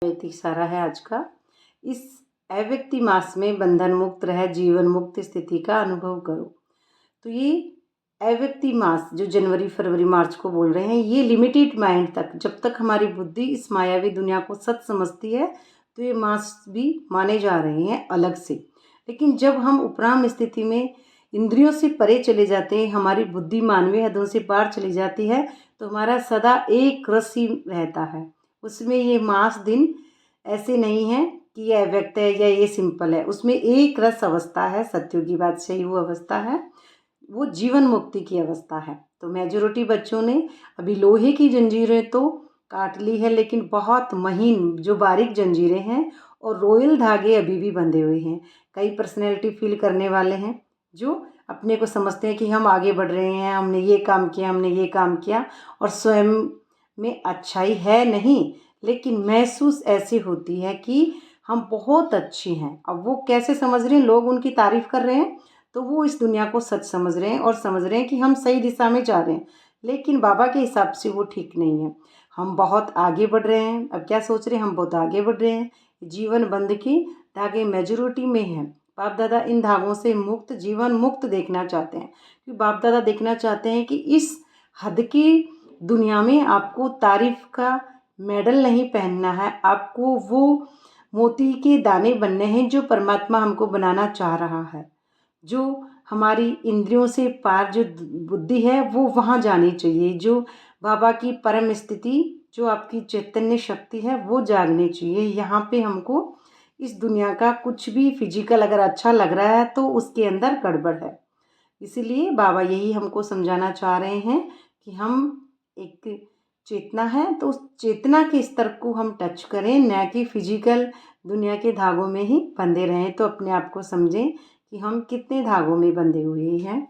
वैदिक सारा है आज का। इस अव्यक्ति मास में बंधन मुक्त रह जीवन मुक्त स्थिति का अनुभव करो। तो ये अव्यक्ति मास जो जनवरी फरवरी मार्च को बोल रहे हैं, ये लिमिटेड माइंड तक, जब तक हमारी बुद्धि इस मायावी दुनिया को सच समझती है तो ये मास भी माने जा रहे हैं अलग से। लेकिन जब हम उपराम स्थिति में इंद्रियों से परे चले जाते हैं, हमारी बुद्धि मानवीय हदों से पार चली जाती है, तो हमारा सदा एक रस ही रहता है। उसमें ये मास दिन ऐसे नहीं है कि ये अव्यक्त है या ये सिंपल है, उसमें एक रस अवस्था है, सत्युगी बादशाही वो अवस्था है, वो जीवन मुक्ति की अवस्था है। तो मेजॉरिटी बच्चों ने अभी लोहे की जंजीरें तो काट ली है, लेकिन बहुत महीन जो बारीक जंजीरें हैं और रॉयल धागे अभी भी बंधे हुए हैं। कई पर्सनैलिटी फील करने वाले हैं जो अपने को समझते हैं कि हम आगे बढ़ रहे हैं, हमने ये काम किया, हमने ये काम किया, और स्वयं में अच्छाई है नहीं, लेकिन महसूस ऐसी होती है कि हम बहुत अच्छे हैं। अब वो कैसे समझ रहे हैं, लोग उनकी तारीफ़ कर रहे हैं तो वो इस दुनिया को सच समझ रहे हैं और समझ रहे हैं कि हम सही दिशा में जा रहे हैं, लेकिन बाबा के हिसाब से वो ठीक नहीं है। हम बहुत आगे बढ़ रहे हैं। अब क्या सोच रहे हैं, हम बहुत आगे बढ़ रहे हैं। जीवन बंध के धागे मेजॉरिटी में हैं। बाप दादा इन धागों से मुक्त जीवन मुक्त देखना चाहते हैं, क्योंकि बाप दादा देखना चाहते हैं कि इस हद की दुनिया में आपको तारीफ़ का मेडल नहीं पहनना है, आपको वो मोती के दाने बनने हैं जो परमात्मा हमको बनाना चाह रहा है। जो हमारी इंद्रियों से पार जो बुद्धि है वो वहाँ जानी चाहिए। जो बाबा की परम स्थिति, जो आपकी चैतन्य शक्ति है वो जागनी चाहिए। यहाँ पे हमको इस दुनिया का कुछ भी फिजिकल अगर अच्छा लग रहा है तो उसके अंदर गड़बड़ है। इसीलिए बाबा यही हमको समझाना चाह रहे हैं कि हम एक चेतना है तो उस चेतना के स्तर को हम टच करें, न कि फिजिकल दुनिया के धागों में ही बंधे रहें। तो अपने आप को समझें कि हम कितने धागों में बंधे हुए हैं।